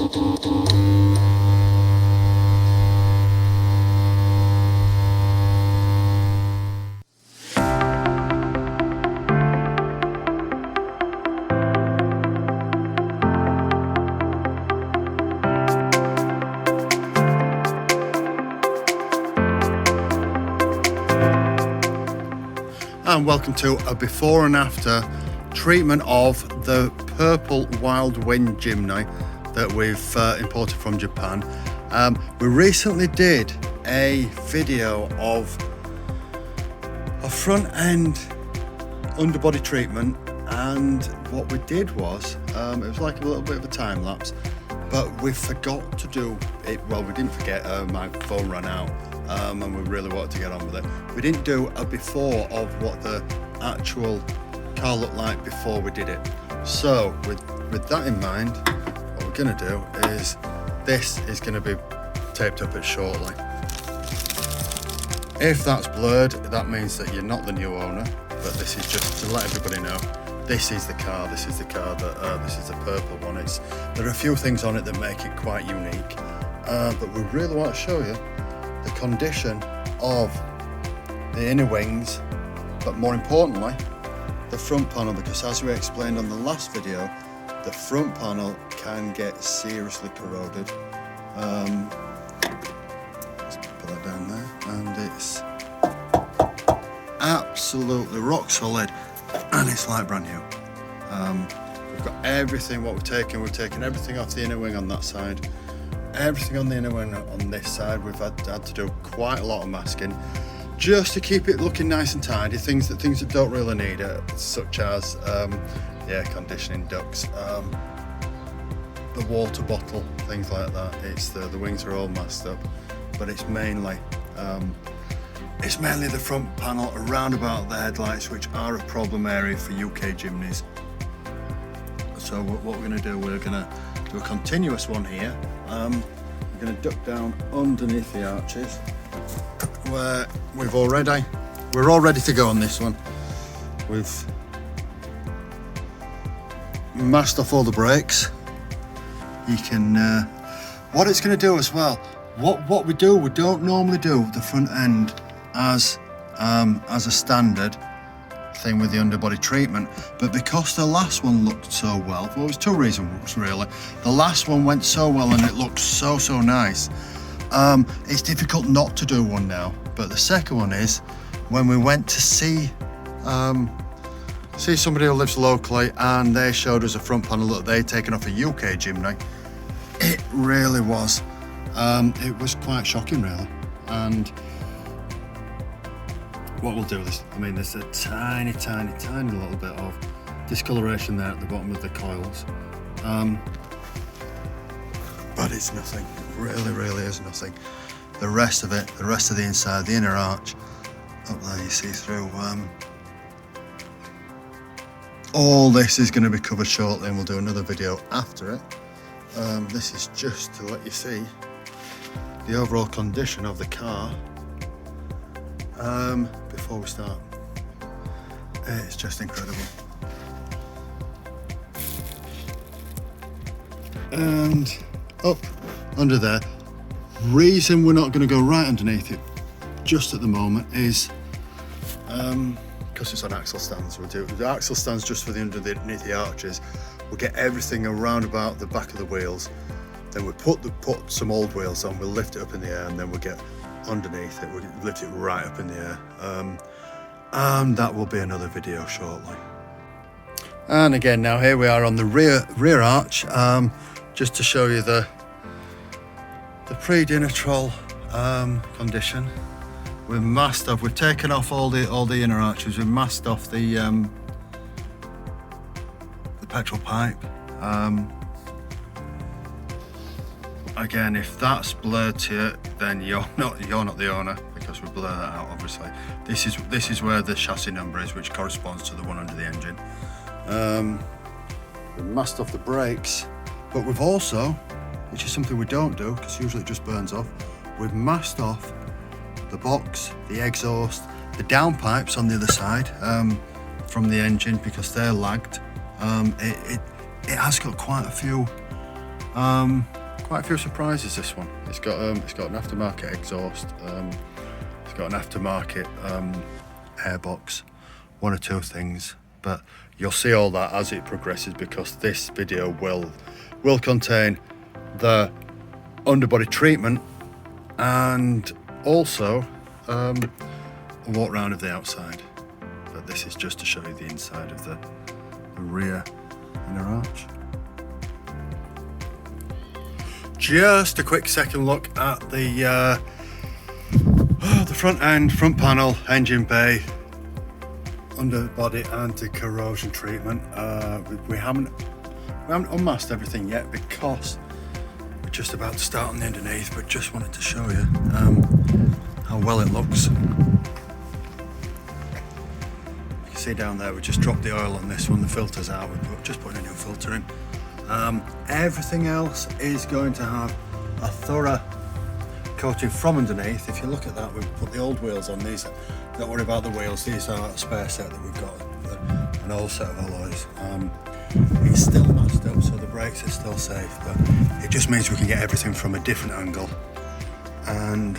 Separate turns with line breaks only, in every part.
And welcome to a before and after treatment of the Purple Wild Wind Jimny that we've imported from Japan. We recently did a video of a front end underbody treatment, and what we did was, it was like a little bit of a time lapse, but we forgot to do it. Well, we didn't forget, my phone ran out. And we really wanted to get on with it. We didn't do a before of what the actual car looked like before we did it. So with that in mind, what we're going to do is, this is going to be taped up shortly. If that's blurred, that means that you're not the new owner, but this is just to let everybody know this is the car. This is the car that this is the purple one. There are a few things on it that make it quite unique, but we really want to show you the condition of the inner wings, but more importantly the front panel, because as we explained on the last video, the front panel can get seriously corroded. Let's put that down there, and it's absolutely rock solid, and it's like brand new. We've got everything. What we've taken everything off the inner wing on that side, everything on the inner wing on this side. We've had to do quite a lot of masking just to keep it looking nice and tidy. Things that don't really need it, such as air conditioning ducts, the water bottle, things like that. It's the wings are all masked up, but it's mainly the front panel around about the headlights, which are a problem area for UK Jimnys. So what we're going to do, we're going to do a continuous one here. We're going to duck down underneath the arches, where we're all ready to go on this one. We've masked off all the brakes. You can what it's going to do as well, what we don't normally do the front end as a standard thing with the underbody treatment, but because the last one looked so well, well, there's two reasons really. The last one went so well and it looked so nice. It's difficult not to do one now. But the second one is when we went to see somebody who lives locally, and they showed us a front panel that they'd taken off a UK Jimny. It really was. It was quite shocking, really. And what we'll do is, there's a tiny little bit of discoloration there at the bottom of the coils. But it's nothing. It really is nothing. The rest of the inside, the inner arch, up there you see through. All this is going to be covered shortly, and we'll do another video after it. This is just to let you see the overall condition of the car before we start. It's just incredible. And up under there, reason we're not going to go right underneath it just at the moment is because it's on axle stands. We'll do the axle stands just for underneath the arches. We'll get everything around about the back of the wheels, then we put some old wheels on, we'll lift it up in the air, and then we'll get underneath it, we'll lift it right up in the air, and that will be another video shortly. And again, now here we are on the rear arch, just to show you the pre-Dinatrol condition. We've masked off, we've taken off all the inner arches, we've masked off the petrol pipe. Again, if that's blurred to you, then you're not the owner, because we blur that out obviously. This is where the chassis number is, which corresponds to the one under the engine. We've masked off the brakes, but we've also, which is something we don't do because usually it just burns off, we've masked off the box, the exhaust, the downpipes on the other side from the engine, because they're lagged. It has got quite a few Quite a few surprises, this one. It's got an aftermarket exhaust, it's got an aftermarket airbox, one or two things, but you'll see all that as it progresses, because this video will contain the underbody treatment and also a walk round of the outside. But this is just to show you the inside of the rear inner arch. Just a quick second look at the front end, front panel, engine bay, underbody anti-corrosion treatment. We haven't unmasked everything yet because we're just about to start on the underneath, but just wanted to show you how well it looks. You can see down there we just dropped the oil on this one, the filter's out, we're just putting a new filter in. Everything else is going to have a thorough coating from underneath. If you look at that, we've put the old wheels on these. Don't worry about the wheels, these are a spare set that we've got, an old set of alloys. It's still matched up, so the brakes are still safe, but it just means we can get everything from a different angle. And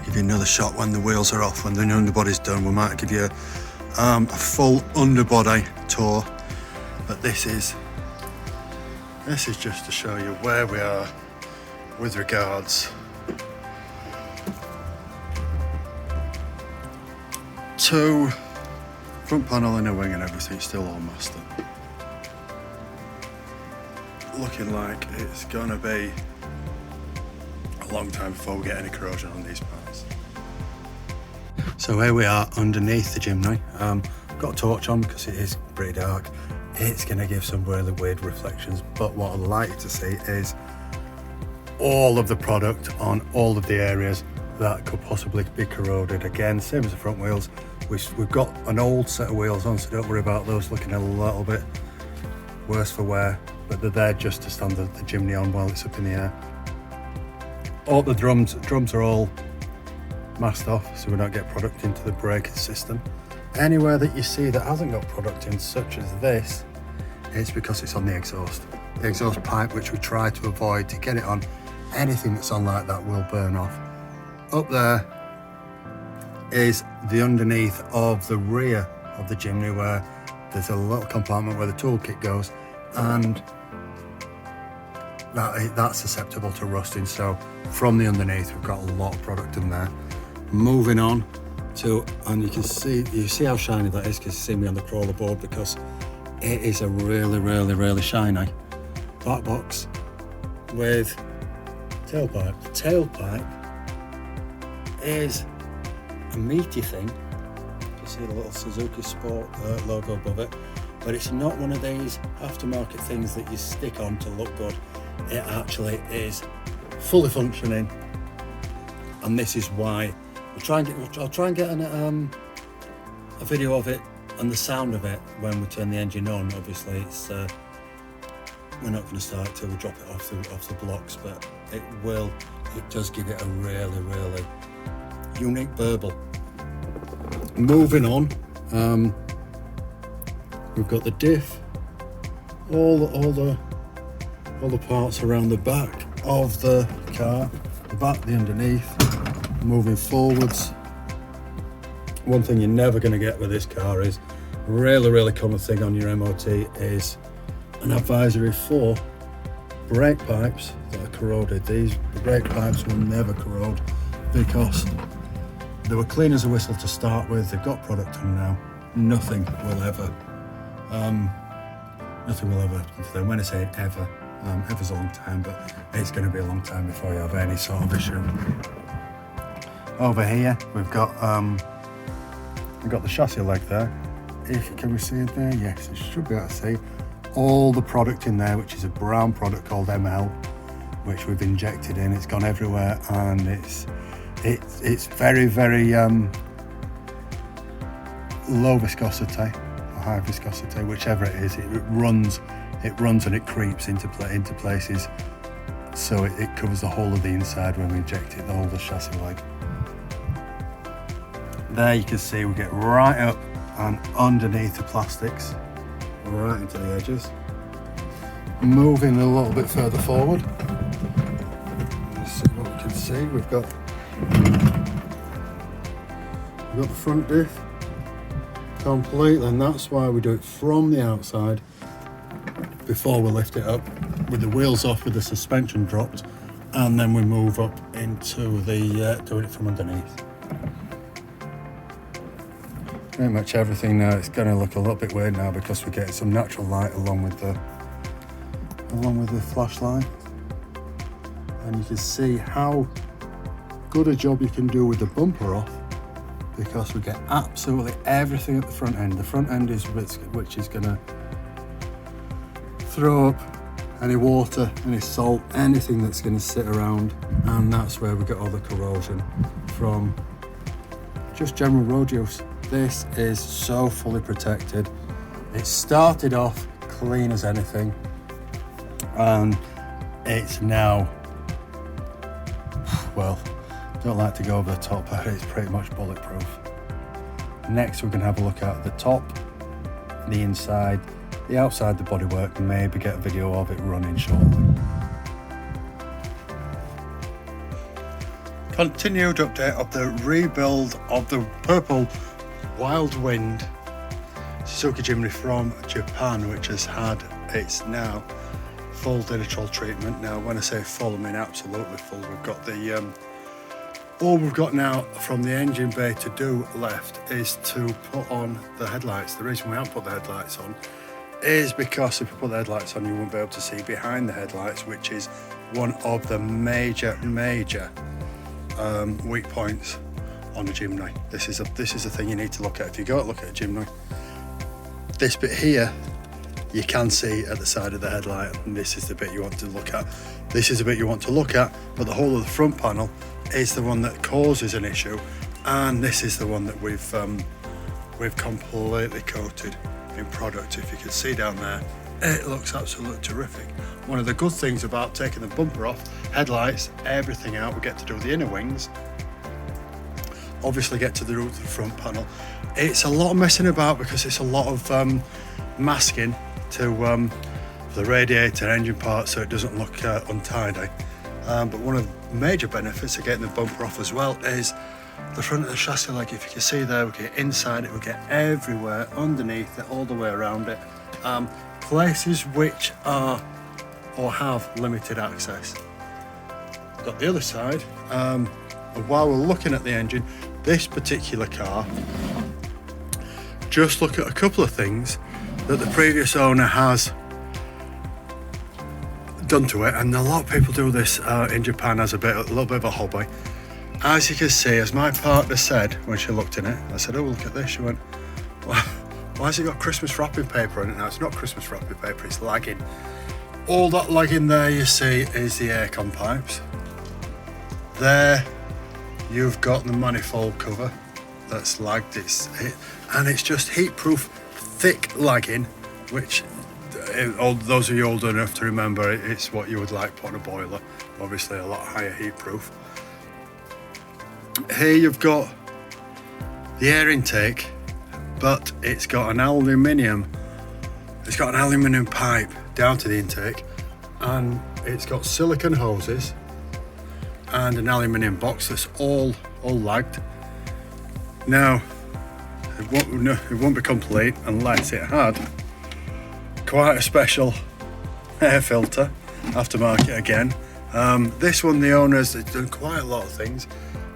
give you another shot when the wheels are off, when the underbody's done. We might give you a full underbody tour, but this is just to show you where we are with regards to front panel, inner wing and everything. Still all master. Looking like it's gonna be a long time before we get any corrosion on these parts. So here we are underneath the Jimny. Got a torch on because it is pretty dark. It's going to give some really weird reflections, but what I'd like to see is all of the product on all of the areas that could possibly be corroded. Again, same as the front wheels. We've got an old set of wheels on, so don't worry about those looking a little bit worse for wear, but they're there just to stand the Jimny on while it's up in the air. All the drums are all masked off, so we don't get product into the braking system. Anywhere that you see that hasn't got product in, such as this, it's because it's on the exhaust. The exhaust pipe, which we try to avoid to get it on. Anything that's on like that will burn off. Up there is the underneath of the rear of the Jimny, where there's a little compartment where the toolkit goes, and that's susceptible to rusting. So from the underneath, we've got a lot of product in there. Moving on to, and you see how shiny that is, because you see me on the crawler board, because it is a really shiny black box with tailpipe. The tailpipe is a meaty thing. You see the little Suzuki Sport logo above it, but it's not one of these aftermarket things that you stick on to look good. It actually is fully functioning, and this is why I'll try and get a video of it and the sound of it when we turn the engine on. Obviously, it's we're not going to start till we drop it off the blocks, but it does give it a really unique burble. Moving on, we've got the diff, all the parts around the back of the car, the back, the underneath. Moving forwards, one thing you're never going to get with this car is really common thing on your MOT is an advisory for brake pipes that are corroded. These brake pipes will never corrode because they were clean as a whistle to start with. They've got product on now. Nothing will ever happen to them. When I say ever, ever's a long time, but it's going to be a long time before you have any sort of issue. Over here we've got the chassis leg there. Can we see it there? Yes, you should be able to see all the product in there, which is a brown product called ML, which we've injected in. It's gone everywhere, and it's very low viscosity or high viscosity, whichever it is. It runs and it creeps into places, so it covers the whole of the inside when we inject it, the whole of the chassis leg. There you can see we get right up and underneath the plastics, right into the edges. moving a little bit further forward. Let's see what we can see. We've got the front diff complete, and that's why we do it from the outside before we lift it up with the wheels off, with the suspension dropped, and then we move up into the doing it from underneath. Pretty much everything now. It's going to look a little bit weird now because we're getting some natural light along with the flashlight, and you can see how good a job you can do with the bumper off, because we get absolutely everything at the front end. The front end is which is going to throw up any water, any salt, anything that's going to sit around, and that's where we get all the corrosion from just general road use. This is so fully protected. It started off clean as anything, and it's now, well, don't like to go over the top, but it's pretty much bulletproof. Next we're going to have a look at the top, the inside, the outside, the bodywork, and maybe get a video of it running shortly. Continued update of the rebuild of the Purple Wild Wind Suzuki Jimny from Japan, which has had its now full Dinatrol treatment. Now when I say full, I mean absolutely full. We've got the all we've got now from the engine bay to do left is to put on the headlights. The reason we haven't put the headlights on is because if you put the headlights on, you won't be able to see behind the headlights, which is one of the major weak points on a Jimny. This is a thing you need to look at if you go to look at a Jimny. This bit here you can see at the side of the headlight, and this is the bit you want to look at. This is the bit you want to look at, but the whole of the front panel is the one that causes an issue, and this is the one that we've completely coated in product. If you can see down there, it looks absolutely terrific. One of the good things about taking the bumper off, headlights, everything out, we get to do the inner wings, obviously get to the front panel. It's a lot of messing about because it's a lot of masking to the radiator engine part so it doesn't look untidy. But one of the major benefits of getting the bumper off as well is the front of the chassis. Like if you can see there, we get inside it, we get everywhere, underneath it, all the way around it. Places which are or have limited access. Got the other side, and while we're looking at the engine, this particular car, just look at a couple of things that the previous owner has done to it, and a lot of people do this in Japan as a little bit of a hobby. As you can see, as my partner said when she looked in it, I said, oh, look at this. She went, well, why has it got Christmas wrapping paper on it? Now, it's not Christmas wrapping paper, it's lagging. All that lagging there you see is the aircon pipes. There you've got the manifold cover that's lagged, and it's just heat-proof, thick lagging, which those of you old enough to remember, it's what you would like put on a boiler, obviously a lot higher heat-proof. Here you've got the air intake, but it's got an aluminium pipe down to the intake, and it's got silicone hoses and an aluminium box that's all lagged. Now it won't be complete unless it had quite a special air filter, aftermarket again. This one, the owners have done quite a lot of things.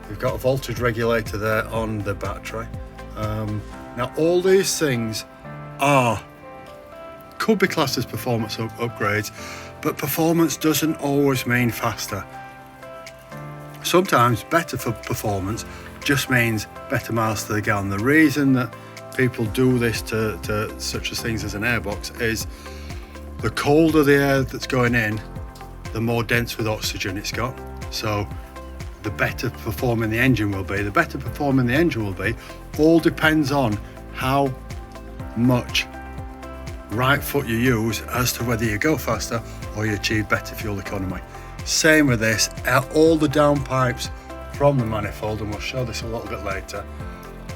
We've got a voltage regulator there on the battery. Now all these things could be classed as performance upgrades, but performance doesn't always mean faster. Sometimes better for performance just means better miles to the gallon. The reason that people do this to such as things as an airbox is the colder the air that's going in, the more dense with oxygen it's got. So the better performing the engine will be. The better performing the engine will be all depends on how much right foot you use as to whether you go faster or you achieve better fuel economy. Same with this, all the downpipes from the manifold, and we'll show this a little bit later.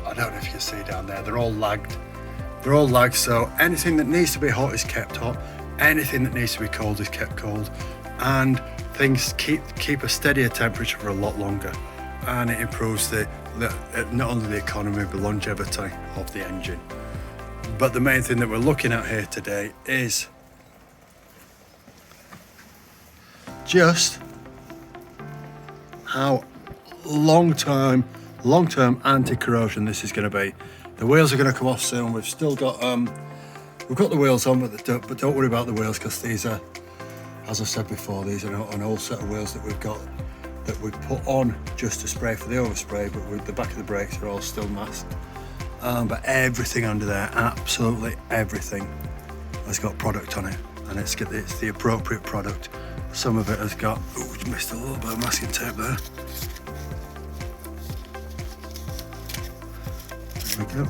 I don't know if you can see down there, they're all lagged. So anything that needs to be hot is kept hot. anything that needs to be cold is kept cold, and things keep a steadier temperature for a lot longer, and it improves not only the economy but longevity of the engine. But the main thing that we're looking at here today is just how long-term anti-corrosion this is going to be. The wheels are going to come off soon. We've still got we've got the wheels on, but don't worry about the wheels, because these are, as I said before, these are an old set of wheels that we've got that we put on just to spray for the overspray, but with the back of the brakes are all still masked. But everything under there, absolutely everything, has got product on it, and it's the appropriate product. Some of it has got, oh, you missed a little bit of masking tape there. There we go.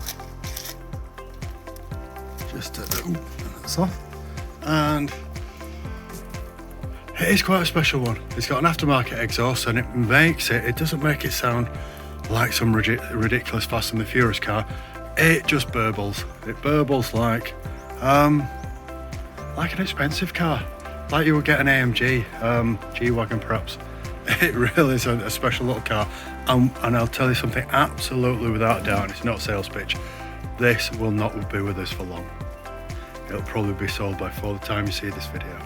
Just that's off. And it is quite a special one. It's got an aftermarket exhaust, and it doesn't make it sound like some ridiculous Fast and the Furious car. It just burbles. It burbles like an expensive car, like you would get an AMG G-Wagon perhaps. It really is a special little car, and I'll tell you something absolutely without a doubt, it's not a sales pitch, this will not be with us for long. It'll probably be sold by the time you see this video.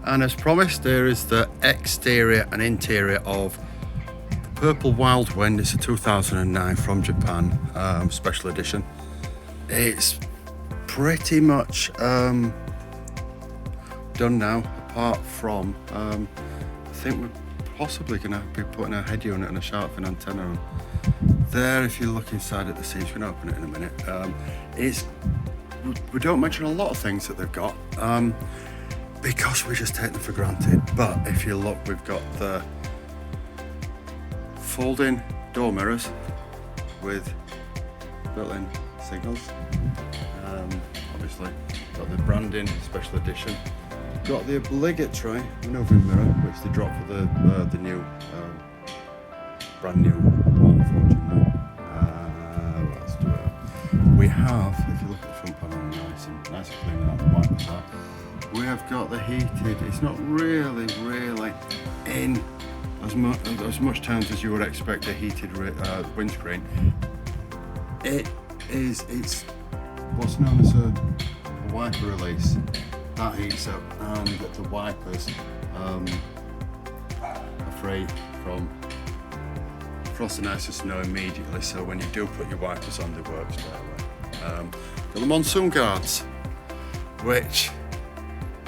And as promised, there is the exterior and interior of the Purple Wild Wind. It's a 2009 from Japan, special edition. It's pretty much done now, apart from I think we're possibly going to be putting a head unit and a shark fin antenna on there. If you look inside at the seats, we're going to open it in a minute. We don't mention a lot of things that they've got, because we just take them for granted. But if you look, we've got the folding door mirrors with built-in signals. Obviously, got the branding, special edition. Got the obligatory maneuvering mirror, which they dropped for the new, brand new one, unfortunately. Let's do it. We have, if you look at the front panel, nice and clean out the wipers are. We have got the heated. It's not really in as much terms as you would expect a heated windscreen. It's what's known as a wiper release. That heats up, and the wipers are free from frost and ice and snow immediately. So when you do put your wipers on, they work straight away. Got the monsoon guards, which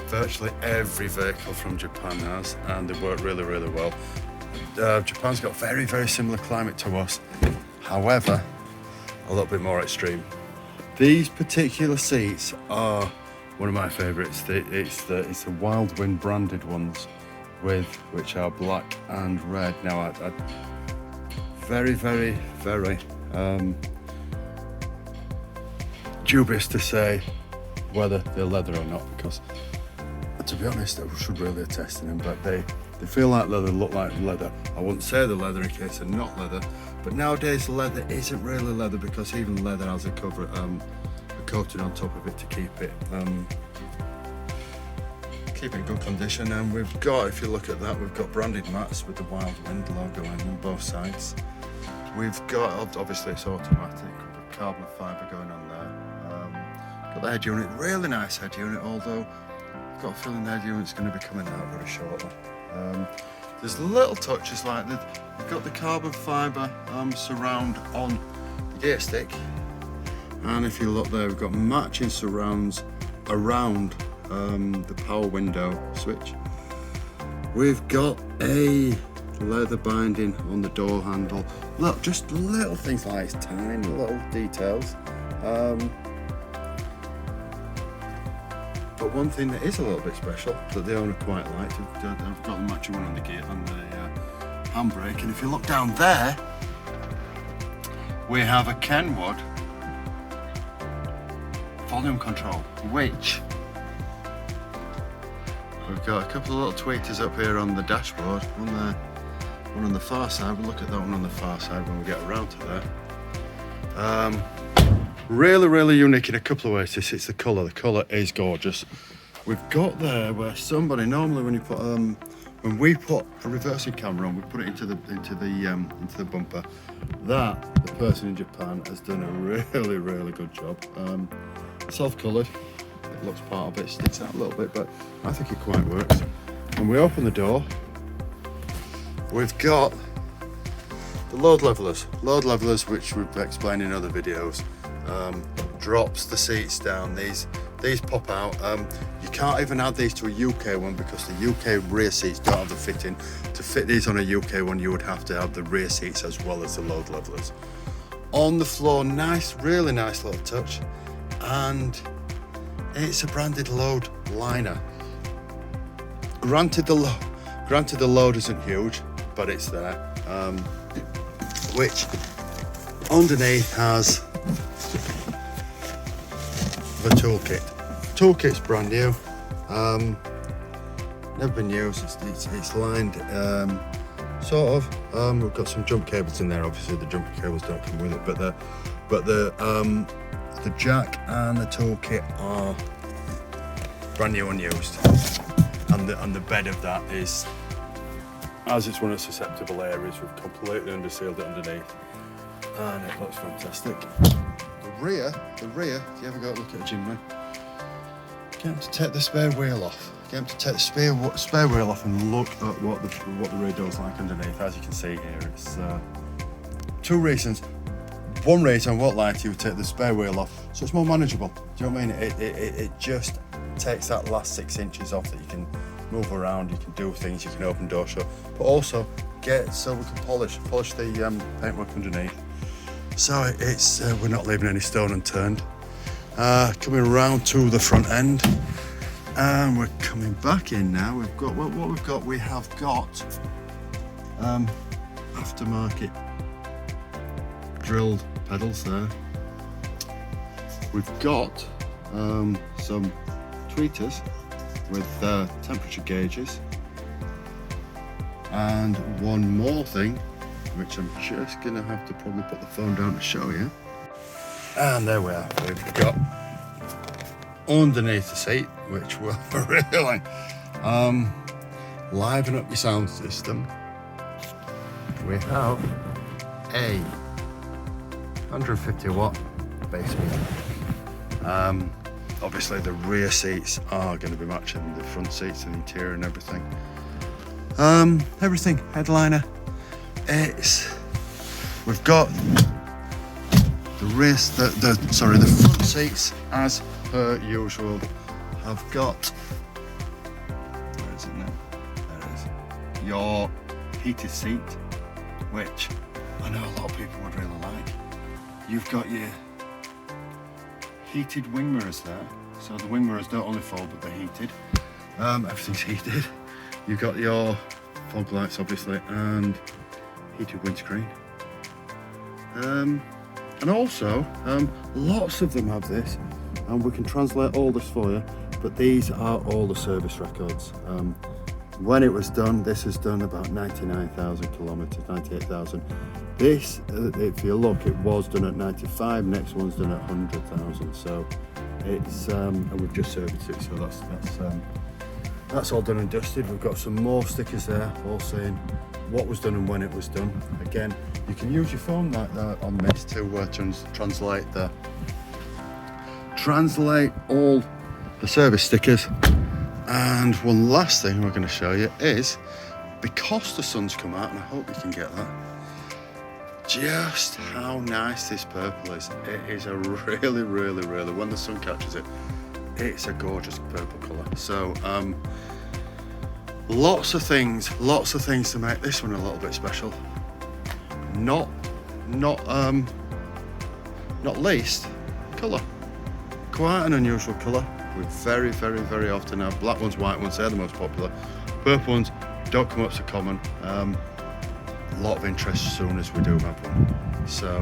virtually every vehicle from Japan has, and they work really well. Japan's got very similar climate to us, however a little bit more extreme. These particular seats are one of my favourites. It's the Wild Wind branded ones, which are black and red. Now I very dubious to say whether they're leather or not, because to be honest, I should really have tested them, but they feel like leather, look like leather. I wouldn't say they're leather in case they're not leather, but nowadays leather isn't really leather, because even leather has a coating on top of it to keep it in good condition. And we've got, if you look at that, we've got branded mats with the Wild Wind logo in them, both sides. We've got, obviously it's automatic, with carbon fibre going on there. Got the head unit, really nice head unit, although I've got a feeling the head unit's going to be coming out very shortly. There's little touches like that. We've got the carbon fibre surround on the gear stick, and if you look there, we've got matching surrounds around the power window switch. We've got a leather binding on the door handle. Look, just little things like this, tiny little details. But one thing that is a little bit special that the owner quite liked, I've got the matching one on the gear, on the handbrake, and if you look down there, we have a Kenwood volume control, which we've got a couple of little tweeters up here on the dashboard, one on the far side. We'll look at that one on the far side when we get around to there. Really unique in a couple of ways. It's the colour. The colour is gorgeous. We've got there where somebody normally when you put when we put a reversing camera on, we put it into the bumper. That the person in Japan has done a really good job. Self-coloured. It looks part of it, sticks out a little bit, but I think it quite works. When we open the door, we've got the load levelers, which we've explained in other videos. Drops the seats down. These pop out. You can't even add these to a UK one because the UK rear seats don't have the fitting. To fit these on a UK one, you would have to have the rear seats as well as the load levelers. On the floor, really nice little touch, and it's a branded load liner. Granted the load isn't huge, but it's there. Which underneath has the toolkit. Toolkit's brand new. Never been used. It's lined, sort of. We've got some jump cables in there. Obviously, the jump cables don't come with it, but the jack and the toolkit are brand new, unused. And the bed of that is, as it's one of the susceptible areas, we've completely undersealed it underneath, and it looks fantastic. The rear, if you ever go to look at a Jimny, get them to take the spare wheel off. Get them to take the spare wheel off and look at what the rear door's like underneath. As you can see here, it's two reasons. One reason, I won't lie to you, take the spare wheel off, so it's more manageable. Do you know what I mean? It just takes that last 6 inches off that you can move around, you can do things, you can open door shut, but also so we can polish the paintwork underneath. So it's we're not leaving any stone unturned. Coming around to the front end, and we're coming back in now. We've got we have got aftermarket drilled pedals there. We've got some tweeters with temperature gauges, and one more thing, which I'm just gonna have to probably put the phone down to show you. And there we are. We've got underneath the seat, which will really liven up your sound system. We have a 150 watt bass meter. Obviously the rear seats are going to be matching the front seats and the interior and everything. Everything, headliner. We've got the front seats, as per usual, have got, where is it now? There it is. Your heated seat, which I know a lot of people would really like. You've got your heated wing mirrors there, so the wing mirrors don't only fold but they're heated. Everything's heated. You've got your fog lights obviously, and heated windscreen. And also, lots of them have this, and we can translate all this for you, but these are all the service records. When it was done, this was done about 99,000 kilometres, 98,000. This, if you look, it was done at 95, next one's done at 100,000. So it's, and we've just serviced it, so that's all done and dusted. We've got some more stickers there, all saying what was done and when it was done. Again, you can use your phone like that on this to translate all the service stickers. And one last thing we're going to show you is, because the sun's come out, and I hope you can get that, just how nice this purple is. It is a really, when the sun catches it, it's a gorgeous purple colour. So lots of things to make this one a little bit special. Not least colour. Quite an unusual colour. We very often have black ones, white ones, they're the most popular. Purple ones don't come up so common. A lot of interest as soon as we do have one. So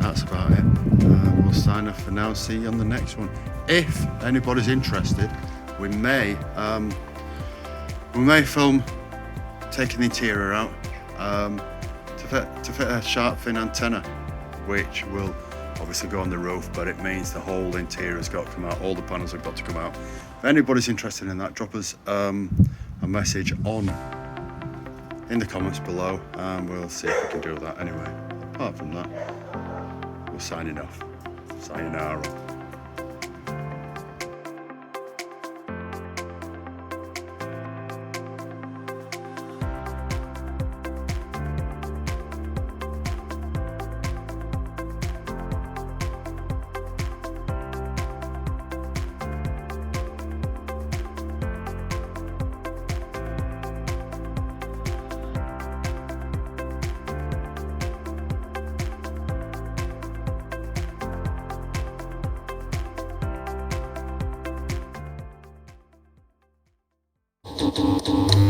that's about it. We'll sign off for now and see you on the next one. If anybody's interested, we may film taking the interior out to fit a shark fin antenna, which will obviously go on the roof, but it means the whole interior has got to come out, all the panels have got to come out. If anybody's interested in that, drop us a message in the comments below, and we'll see if we can do that. Anyway, apart from that, we're signing off. Sayonara.
Thank you.